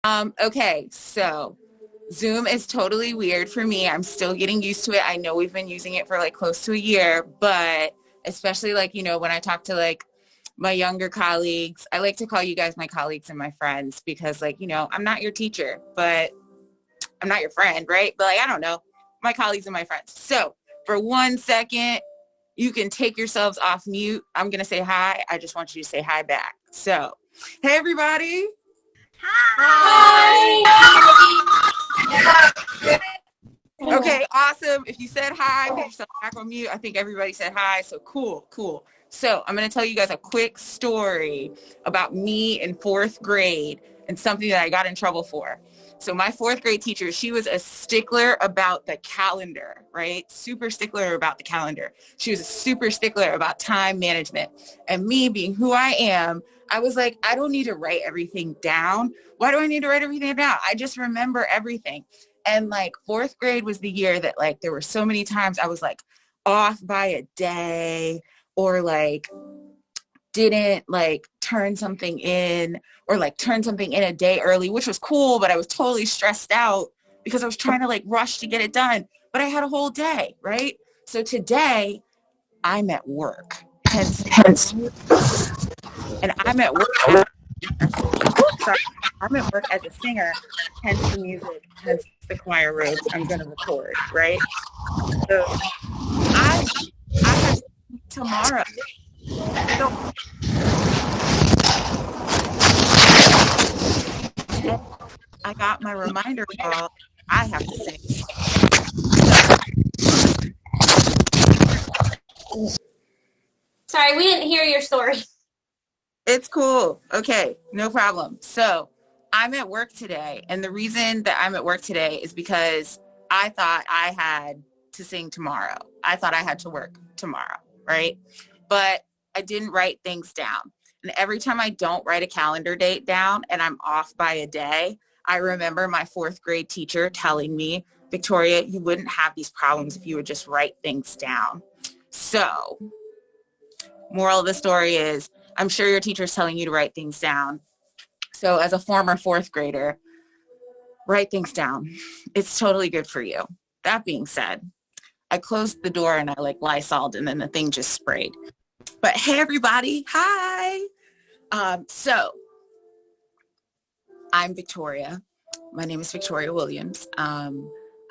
Okay, so Zoom is totally weird for me. I'm still getting used to it. I know we've been using it for like close to a year, but especially like, when I talk to like my younger colleagues, I like to call you guys my colleagues and my friends because like, I'm not your teacher, but I'm not your friend, right? But like, I don't know, my colleagues and my friends. So for 1 second, you can take yourselves off mute. I'm going to say hi. I just want you to say hi back. So, hey, everybody. Hi. Okay, awesome. If you said hi, put yourself back on mute. I think everybody said hi, so cool. So I'm going to tell you guys a quick story about me in 4th grade and something that I got in trouble for. So my 4th grade teacher, she was a stickler about the calendar, right? Super stickler about the calendar. She was a super stickler about time management. And me being who I am, I was like, I don't need to write everything down. Why do I need to write everything down? I just remember everything. And like 4th grade was the year that like there were so many times I was like off by a day or like didn't like turn something in or like turn something in a day early, which was cool, but I was totally stressed out because I was trying to like rush to get it done. But I had a whole day, right? So today I'm at work. Hence, and I'm at work. I'm at work as a singer, hence the music, hence the choir robes I'm going to record, right? So I have tomorrow. So, I got my reminder call. I have to sing. Sorry, we didn't hear your story. It's cool. Okay, no problem. So I'm at work today. And the reason that I'm at work today is because I thought I had to sing tomorrow. I thought I had to work tomorrow, right? But I didn't write things down. And every time I don't write a calendar date down and I'm off by a day, I remember my 4th grade teacher telling me, Victoria, you wouldn't have these problems if you would just write things down. So, moral of the story is, I'm sure your teacher's telling you to write things down. So as a former 4th grader, write things down. It's totally good for you. That being said, I closed the door and I like Lysoled and then the thing just sprayed. But hey, everybody. Hi. So I'm Victoria. My name is Victoria Williams.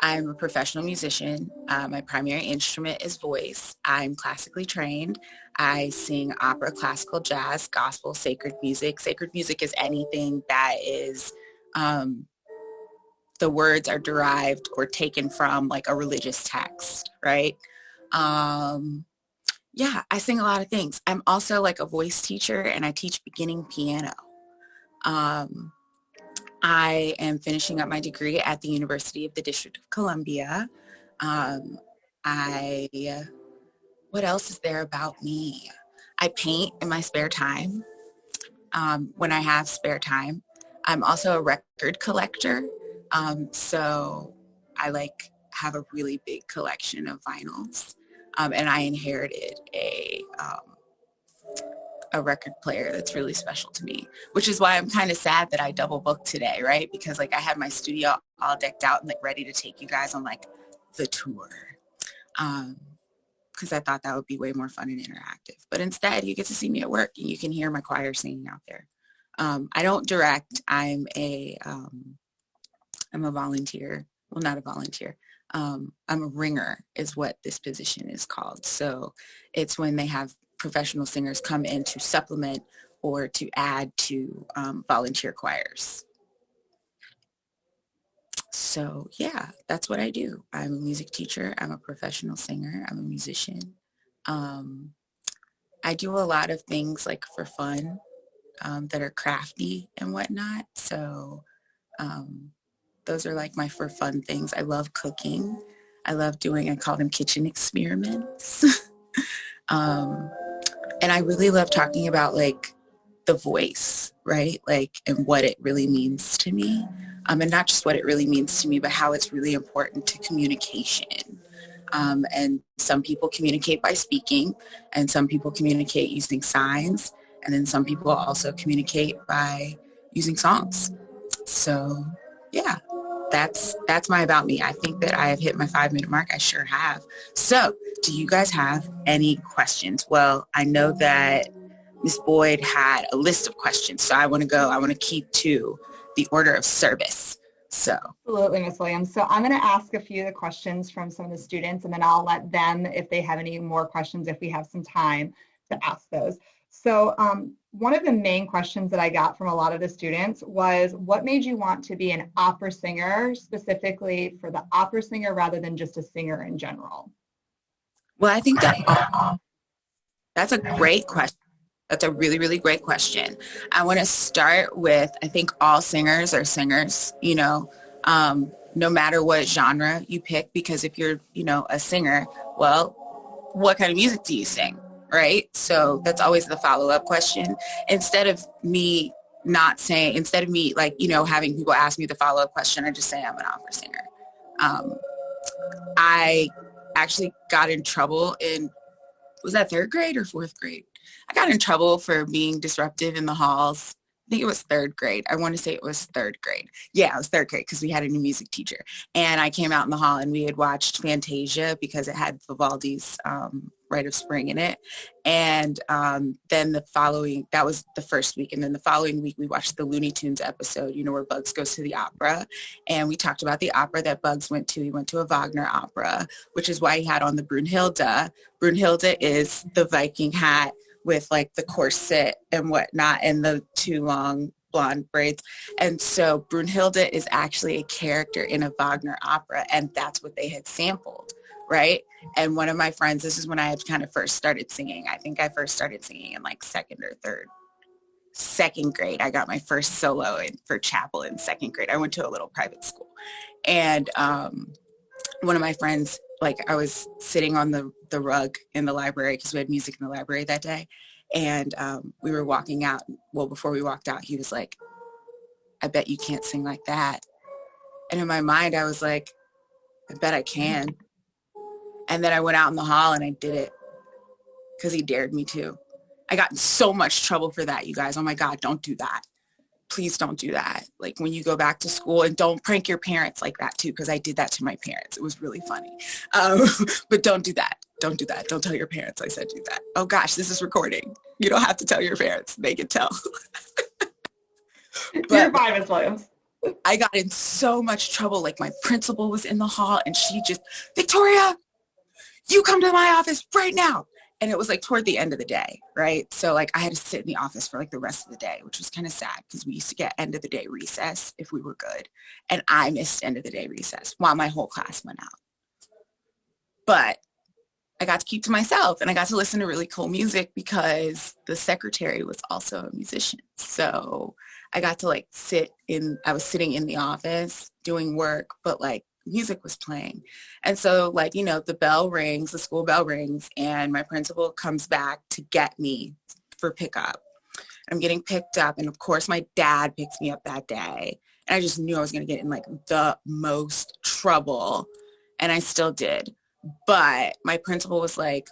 I'm a professional musician. My primary instrument is voice. I'm classically trained. I sing opera, classical, jazz, gospel, sacred music. Sacred music is anything that is, the words are derived or taken from like a religious text, right? Yeah, I sing a lot of things. I'm also like a voice teacher and I teach beginning piano. I am finishing up my degree at the University of the District of Columbia. What else is there about me? I paint in my spare time, when I have spare time. I'm also a record collector, so I like have a really big collection of vinyls, and I inherited a record player that's really special to me, which is why I'm kind of sad that I double booked today, right? Because like I had my studio all decked out and like ready to take you guys on like the tour. Because I thought that would be way more fun and interactive. But instead, you get to see me at work and you can hear my choir singing out there. I don't direct. I'm a volunteer. Well, not a volunteer. I'm a ringer is what this position is called. So it's when they have professional singers come in to supplement or to add to volunteer choirs. So yeah, that's what I do. I'm a music teacher. I'm a professional singer. I'm a musician. I do a lot of things like for fun that are crafty and whatnot. So those are like my for fun things. I love cooking. I love doing, I call them kitchen experiments. And I really love talking about like the voice, right? Like, and what it really means to me. And not just what it really means to me, but how it's really important to communication. And some people communicate by speaking, and some people communicate using signs, and then some people also communicate by using songs. So yeah, that's my about me. I think that I have hit my 5-minute mark. I sure have. So do you guys have any questions? Well, I know that Ms. Boyd had a list of questions, so I want to keep to the order of service. So Absolutely, Ms. Williams. So I'm going to ask a few of the questions from some of the students, and then I'll let them, if they have any more questions, if we have some time to ask those. So one of the main questions that I got from a lot of the students was, what made you want to be an opera singer, specifically for the opera singer rather than just a singer in general? well, I think that's a great question. That's a really, really great question. I want to start with, I think all singers are singers, no matter what genre you pick, because if you're, a singer, well, what kind of music do you sing, right? So that's always the follow-up question. Instead of me having people ask me the follow-up question, I just say I'm an opera singer. I actually got in trouble was that 3rd grade or 4th grade? I got in trouble for being disruptive in the halls. I think it was 3rd grade. I want to say it was 3rd grade. Yeah, it was 3rd grade because we had a new music teacher. And I came out in the hall and we had watched Fantasia because it had Vivaldi's Rite of Spring in it. And then that was the first week. And then the following week we watched the Looney Tunes episode, where Bugs goes to the opera. And we talked about the opera that Bugs went to. He went to a Wagner opera, which is why he had on the Brunhilde. Brunhilde is the Viking hat with like the corset and whatnot and the 2 long blonde braids. And so Brunhilde is actually a character in a Wagner opera, and that's what they had sampled, right? And one of my friends, this is when I had kind of first started singing. I think I first started singing in like 2nd grade. I got my first solo for chapel in 2nd grade. I went to a little private school. And one of my friends, I was sitting on the rug in the library because we had music in the library that day. And we were walking out. Well, before we walked out, he was like, I bet you can't sing like that. And in my mind, I was like, I bet I can. And then I went out in the hall and I did it because he dared me to. I got in so much trouble for that, you guys. Oh my God, don't do that. Please don't do that. Like when you go back to school, and don't prank your parents like that too, because I did that to my parents. It was really funny. But don't do that. Don't do that. Don't tell your parents I said do that. Oh gosh, this is recording. You don't have to tell your parents. They can tell. You're fine, Ms. Williams. I got in so much trouble. Like my principal was in the hall and she just, Victoria, you come to my office right now. And it was like toward the end of the day, right? So like I had to sit in the office for like the rest of the day, which was kind of sad because we used to get end of the day recess if we were good. And I missed end of the day recess while my whole class went out. But I got to keep to myself and I got to listen to really cool music because the secretary was also a musician. So I got to I was sitting in the office doing work, but like music was playing. And so the bell rings, the school bell rings, and my principal comes back to get me for pickup. I'm getting picked up, and of course my dad picks me up that day. And I just knew I was going to get in the most trouble, and I still did. But my principal was like,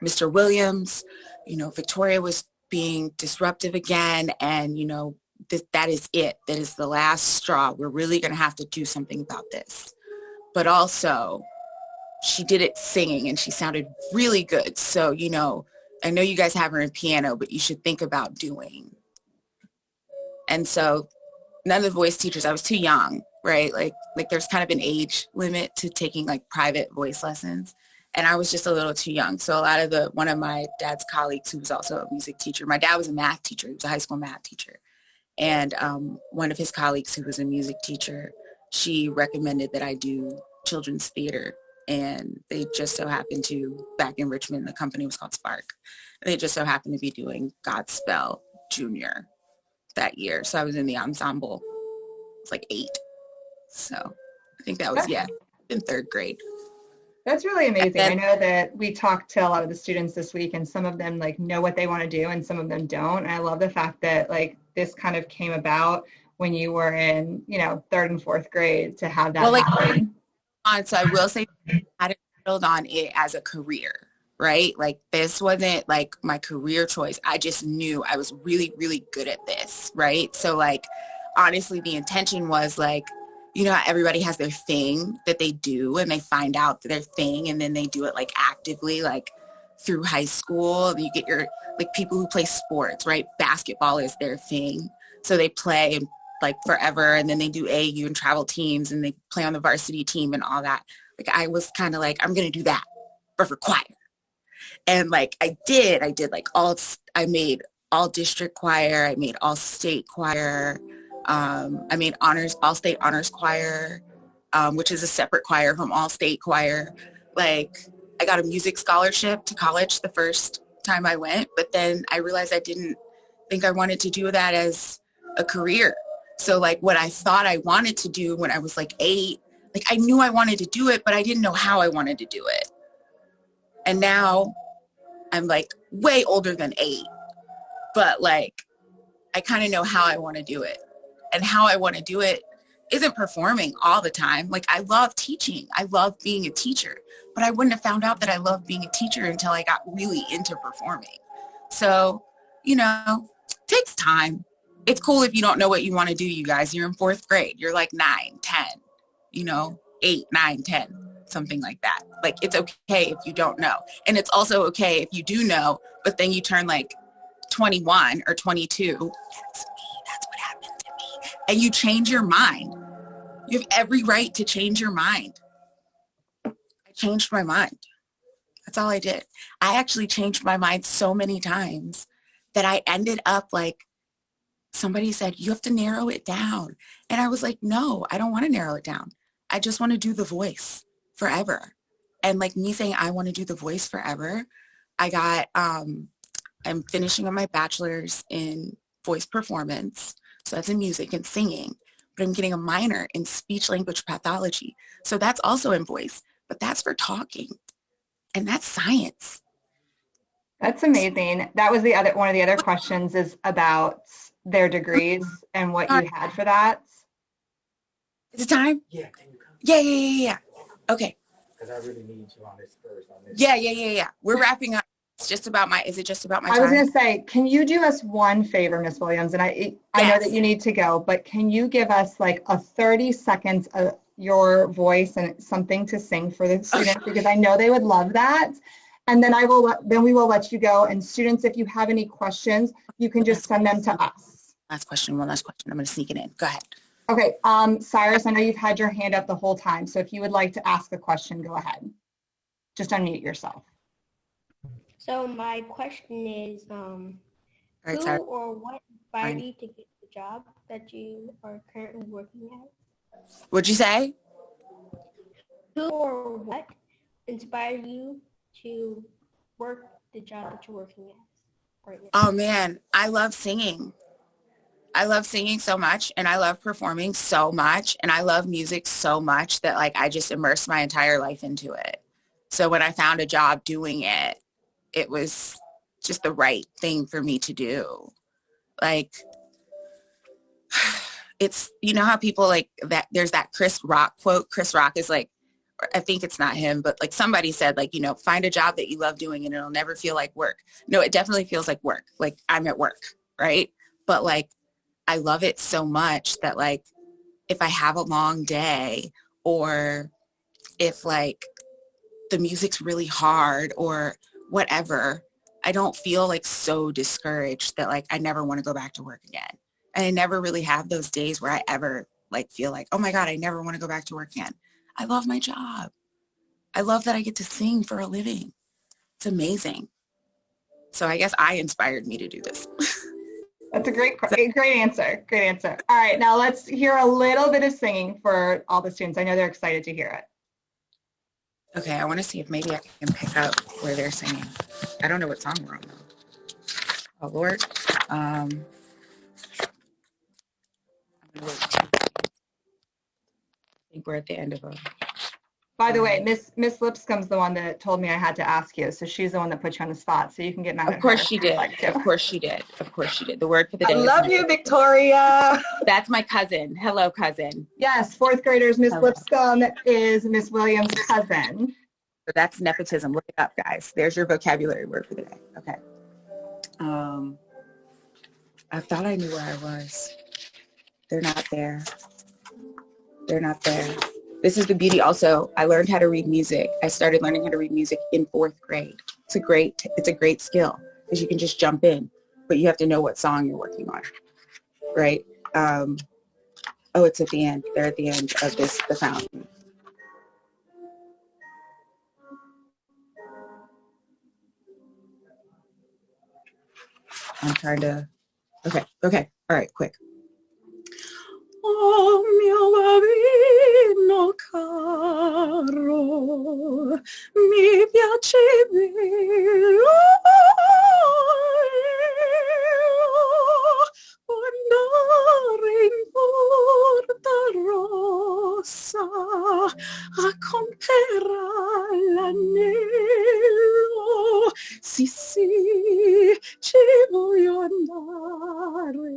Mr. Williams, Victoria was being disruptive again, and that is it. That is the last straw. We're really going to have to do something about this. But also, she did it singing and she sounded really good. So, I know you guys have her in piano, but you should think about doing. And so none of the voice teachers, I was too young, right? Like there's kind of an age limit to taking private voice lessons. And I was just a little too young. So one of my dad's colleagues, who was also a music teacher, my dad was a math teacher. He was a high school math teacher. And one of his colleagues who was a music teacher, she recommended that I do children's theater. And they just so happened to, back in Richmond, the company was called Spark. They just so happened to be doing Godspell Junior that year. So I was in the ensemble. It's 8. So I think that was, in 3rd grade. That's really amazing. I know that we talked to a lot of the students this week, and some of them know what they want to do and some of them don't. And I love the fact that this kind of came about when you were in, 3rd and 4th grade to have that happen. So I will say I hadn't settled on it as a career, right? This wasn't my career choice. I just knew I was really, really good at this, right? So honestly, the intention was like, you know, everybody has their thing that they do and they find out their thing and then they do it like actively, like through high school. And you get your, like people who play sports, right? Basketball is their thing. So they play like forever and then they do AAU and travel teams and they play on the varsity team and all that. Like I was kind of like, I'm going to do that, but for choir. And like I did like I made all district choir. I made all state choir. I made all state honors choir, which is a separate choir from all state choir. Like I got a music scholarship to college the first time I went, but then I realized I didn't think I wanted to do that as a career. So like what I thought I wanted to do when I was like 8, like I knew I wanted to do it, but I didn't know how I wanted to do it. And now I'm like way older than 8, but like I kind of know how I want to do it. And how I want to do it isn't performing all the time. Like I love teaching. I love being a teacher, but I wouldn't have found out that I love being a teacher until I got really into performing. So, you know, it takes time. It's cool if you don't know what you want to do, you guys. You're in 4th grade. You're like 9, 10, you know, 8, 9, 10, something like that. Like it's okay if you don't know. And it's also okay if you do know, but then you turn like 21 or 22. That's what happened to me. And you change your mind. You have every right to change your mind. I changed my mind. That's all I did. I actually changed my mind so many times that I ended up like, somebody said, you have to narrow it down. And I was like, no, I don't want to narrow it down. I just want to do The Voice forever. And like me saying, I want to do The Voice forever. I got, I'm finishing up my bachelor's in voice performance. So that's in music and singing, but I'm getting a minor in speech language pathology. So that's also in voice, but that's for talking. And that's science. That's amazing. That was one of the other questions is about their degrees and what you had for that. Is it time? Yeah, can you come? Yeah. Okay. Because I really need you on this first. Yeah. We're wrapping up. Is it just about my time? I was going to say, can you do us one favor, Miss Williams? And I know that you need to go, but can you give us like a 30 seconds of your voice and something to sing for the students? Because I know they would love that. And then we will let you go. And students, if you have any questions, you can just send them to us. One last question. I'm going to sneak it in. Go ahead. Okay. Cyrus, I know you've had your hand up the whole time. So if you would like to ask a question, go ahead. Just unmute yourself. So my question is, right, who Sarah. or what inspired you to get the job that you are currently working at? What'd you say? Who or what inspired you to work the job that you're working at right now? Oh man, I love singing. I love singing so much and I love performing so much and I love music so much that like I just immersed my entire life into it. So when I found a job doing it, it was just the right thing for me to do. Like, it's, you know how people like that, there's that Chris Rock quote. Chris Rock is like, I think it's not him, but like somebody said, like, you know, find a job that you love doing and it'll never feel like work. No, it definitely feels like work. Like I'm at work, right? But like, I love it so much that like, if I have a long day or if like the music's really hard or whatever, I don't feel like so discouraged that like I never want to go back to work again. And I never really have those days where I ever like feel like, oh my God, I never want to go back to work again. I love my job. I love that I get to sing for a living. It's amazing. So I guess I inspired me to do this. That's a great answer. Great answer. All right, now let's hear a little bit of singing for all the students. I know they're excited to hear it. Okay, I want to see if maybe I can pick up where they're singing. I don't know what song we're on though. Oh Lord. I'm gonna wait. I think we're at the end of a. By the way, Miss Lipscomb's the one that told me I had to ask you, so she's the one that put you on the spot, so you can get mad at her. Of course she did. Of course she did. Of course she did. The word for the day. I love you, Victoria. That's my cousin. Hello, cousin. Yes, 4th graders. Miss Lipscomb is Miss Williams' cousin. So that's nepotism. Look it up, guys. There's your vocabulary word for the day. Okay. I thought I knew where I was. They're not there. They're not there. This is the beauty also. I learned how to read music. I started learning how to read music in 4th grade. It's a great skill because you can just jump in, but you have to know what song you're working on, right? Oh, it's at the end. They're at the end of the fountain. I'm trying to, okay, all right, quick. Oh mio bambino caro, mi piacevi andare in Porta Rossa a comprare l'anello. Sì, ci voglio andare,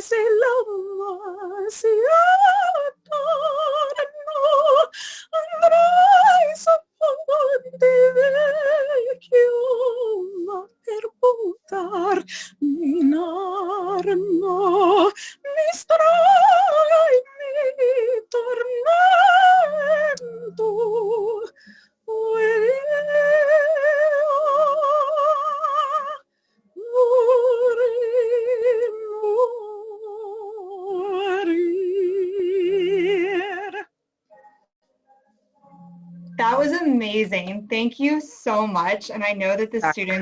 se l'amasi adorano, andrai su ponte vecchio, ma per buttarmi in arno, mi strai tormento. That was amazing. Thank you so much. And I know that the students